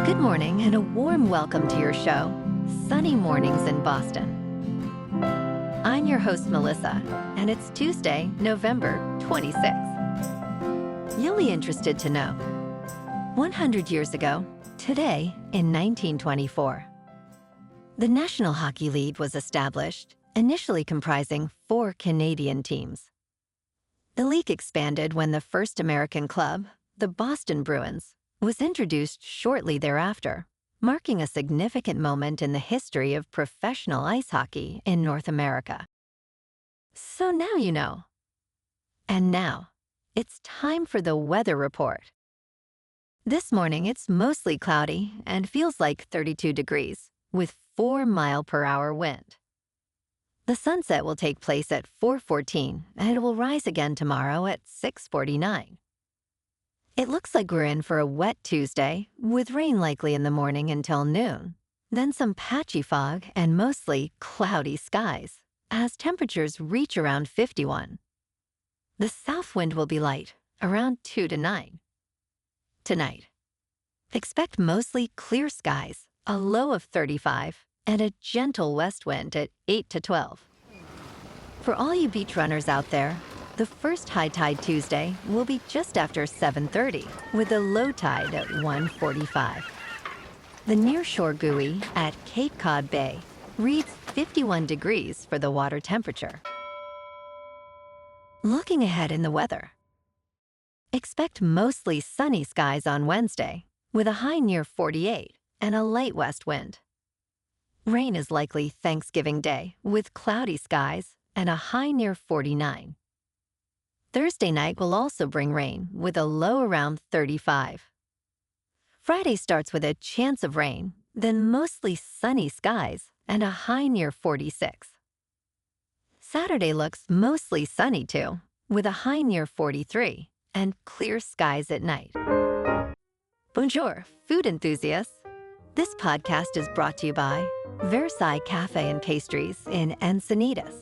Good morning and a warm welcome to your show, Sunny Mornings in Boston. I'm your host, Melissa, and it's Tuesday, November 26th. You'll be interested to know, 100 years ago, today in 1924, the National Hockey League was established, initially comprising 4 Canadian teams. The league expanded when the first American club, the Boston Bruins, was introduced shortly thereafter, marking a significant moment in the history of professional ice hockey in North America. So now you know. And now, it's time for the weather report. This morning, it's mostly cloudy and feels like 32 degrees, with 4-mile-per-hour wind. The sunset will take place at 4:14, and it will rise again tomorrow at 6:49. It looks like we're in for a wet Tuesday, with rain likely in the morning until noon, then some patchy fog and mostly cloudy skies, as temperatures reach around 51. The south wind will be light, around 2 to 9. Tonight, expect mostly clear skies, a low of 35, and a gentle west wind at 8 to 12. For all you beach runners out there, the first high tide Tuesday will be just after 7:30, with a low tide at 1:45. The nearshore buoy at Cape Cod Bay reads 51 degrees for the water temperature. Looking ahead in the weather, expect mostly sunny skies on Wednesday, with a high near 48 and a light west wind. Rain is likely Thanksgiving Day, with cloudy skies and a high near 49. Thursday night will also bring rain, with a low around 35. Friday starts with a chance of rain, then mostly sunny skies and a high near 46. Saturday looks mostly sunny too, with a high near 43 and clear skies at night. Bonjour, food enthusiasts. This podcast is brought to you by Versailles Cafe and Pastries in Encinitas.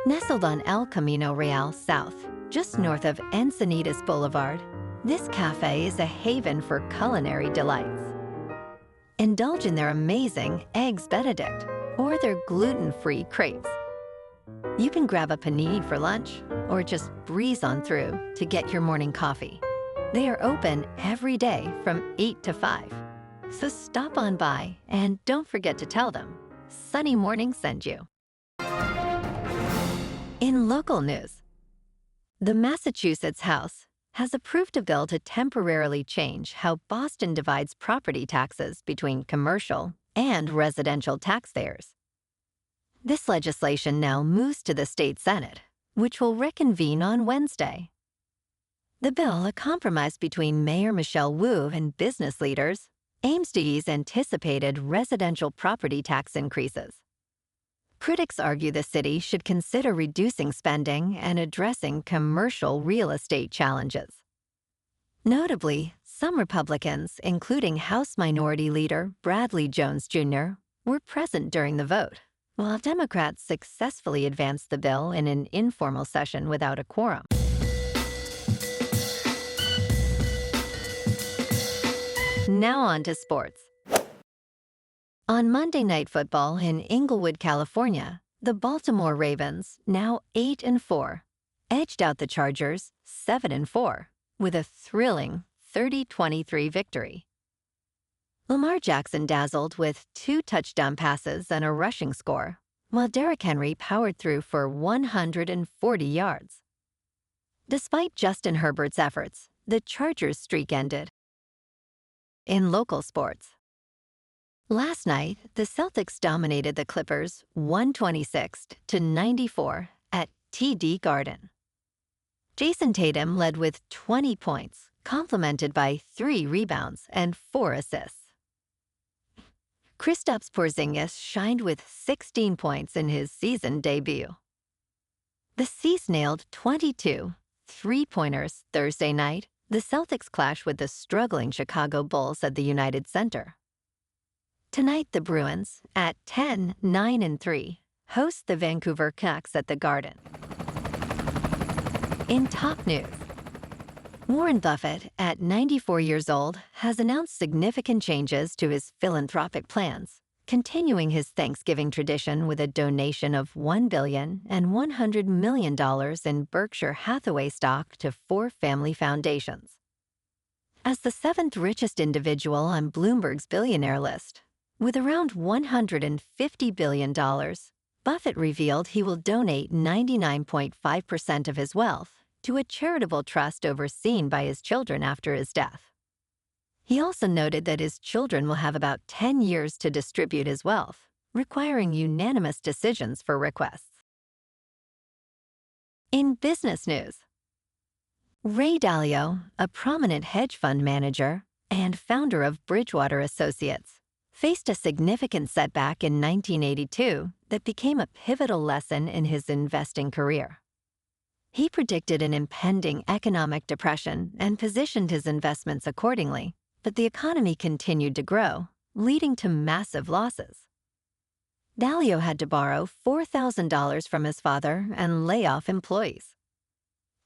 Nestled on El Camino Real South, just north of Encinitas Boulevard, this cafe is a haven for culinary delights. Indulge in their amazing Eggs Benedict or their gluten-free crepes. You can grab a panini for lunch or just breeze on through to get your morning coffee. They are open every day from 8 to 5. So stop on by and don't forget to tell them Sunny Morning sent you. In local news, the Massachusetts House has approved a bill to temporarily change how Boston divides property taxes between commercial and residential taxpayers. This legislation now moves to the state Senate, which will reconvene on Wednesday. The bill, a compromise between Mayor Michelle Wu and business leaders, aims to ease anticipated residential property tax increases. Critics argue the city should consider reducing spending and addressing commercial real estate challenges. Notably, some Republicans, including House Minority Leader Bradley Jones Jr., were present during the vote, while Democrats successfully advanced the bill in an informal session without a quorum. Now on to sports. On Monday Night Football in Inglewood, California, the Baltimore Ravens, now 8-4, edged out the Chargers 7-4 with a thrilling 30-23 victory. Lamar Jackson dazzled with 2 touchdown passes and a rushing score, while Derrick Henry powered through for 140 yards. Despite Justin Herbert's efforts, the Chargers' streak ended. In local sports, last night, the Celtics dominated the Clippers 126-94 at TD Garden. Jason Tatum led with 20 points, complemented by 3 rebounds and 4 assists. Kristaps Porzingis shined with 16 points in his season debut. The C's nailed 22 three-pointers Thursday night. The Celtics clash with the struggling Chicago Bulls at the United Center. Tonight, the Bruins, at 10-9-3, host the Vancouver Canucks at the Garden. In top news, Warren Buffett, at 94 years old, has announced significant changes to his philanthropic plans, continuing his Thanksgiving tradition with a donation of $1 billion and $100 million in Berkshire Hathaway stock to 4 family foundations. As the 7th richest individual on Bloomberg's billionaire list, with around $150 billion, Buffett revealed he will donate 99.5% of his wealth to a charitable trust overseen by his children after his death. He also noted that his children will have about 10 years to distribute his wealth, requiring unanimous decisions for requests. In business news, Ray Dalio, a prominent hedge fund manager and founder of Bridgewater Associates, faced a significant setback in 1982 that became a pivotal lesson in his investing career. He predicted an impending economic depression and positioned his investments accordingly, but the economy continued to grow, leading to massive losses. Dalio had to borrow $4,000 from his father and lay off employees.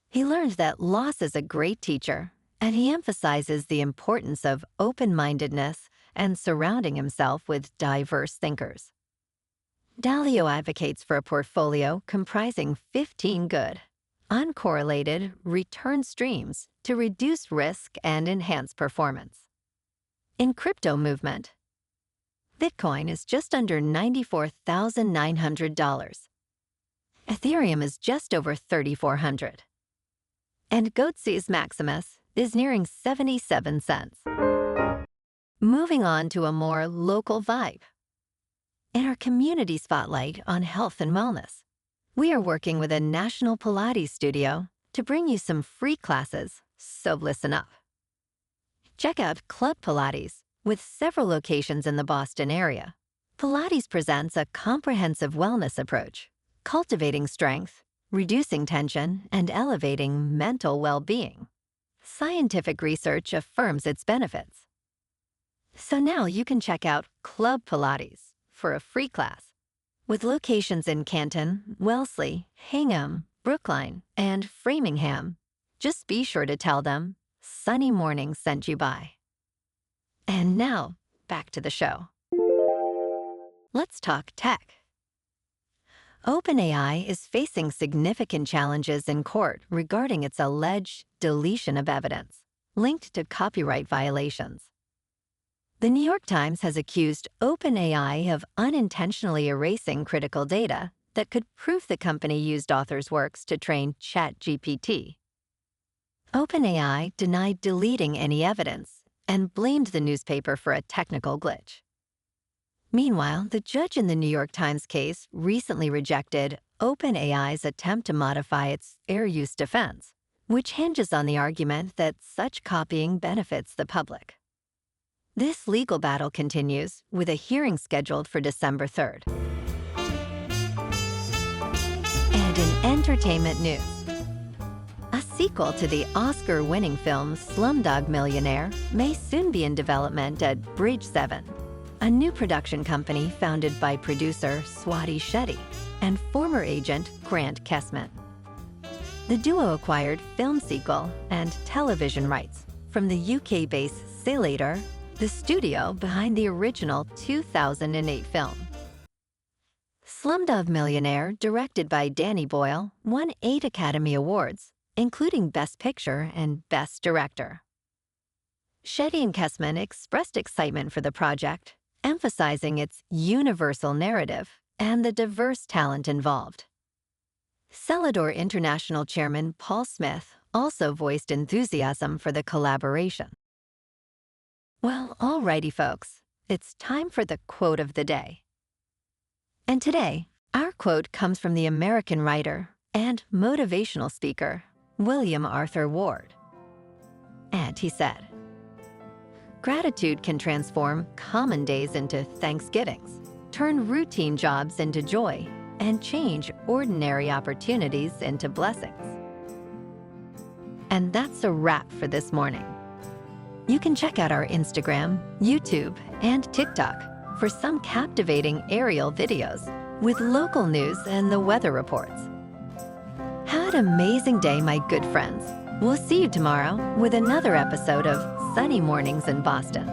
He learned that loss is a great teacher, and he emphasizes the importance of open-mindedness and surrounding himself with diverse thinkers. Dalio advocates for a portfolio comprising 15 good, uncorrelated return streams to reduce risk and enhance performance. In crypto movement, Bitcoin is just under $94,900. Ethereum is just over $3,400. And Goatse's Maximus is nearing 77 cents. Moving on to a more local vibe. In our community spotlight on health and wellness, we are working with a national Pilates studio to bring you some free classes, so listen up. Check out Club Pilates, with several locations in the Boston area. Pilates presents a comprehensive wellness approach, cultivating strength, reducing tension, and elevating mental well-being. Scientific research affirms its benefits. So now you can check out Club Pilates for a free class, with locations in Canton, Wellesley, Hingham, Brookline, and Framingham. Just be sure to tell them Sunny Morning sent you by. And now, back to the show. Let's talk tech. OpenAI is facing significant challenges in court regarding its alleged deletion of evidence linked to copyright violations. The New York Times has accused OpenAI of unintentionally erasing critical data that could prove the company used authors' works to train ChatGPT. OpenAI denied deleting any evidence and blamed the newspaper for a technical glitch. Meanwhile, the judge in the New York Times case recently rejected OpenAI's attempt to modify its fair use defense, which hinges on the argument that such copying benefits the public. This legal battle continues, with a hearing scheduled for December 3rd. And in entertainment news, a sequel to the Oscar-winning film Slumdog Millionaire may soon be in development at Bridge 7, a new production company founded by producer Swati Shetty and former agent Grant Kessman. The duo acquired film sequel and television rights from the UK-based Cilator, the studio behind the original 2008 film. Slumdog Millionaire, directed by Danny Boyle, won 8 Academy Awards, including Best Picture and Best Director. Shetty and Kessman expressed excitement for the project, emphasizing its universal narrative and the diverse talent involved. Celador International Chairman Paul Smith also voiced enthusiasm for the collaboration. Well, alrighty folks, it's time for the quote of the day. And today, our quote comes from the American writer and motivational speaker, William Arthur Ward. And he said, "Gratitude can transform common days into Thanksgivings, turn routine jobs into joy, and change ordinary opportunities into blessings." And that's a wrap for this morning. You can check out our Instagram, YouTube, and TikTok for some captivating aerial videos with local news and the weather reports. Have an amazing day, my good friends. We'll see you tomorrow with another episode of Sunny Mornings in Boston.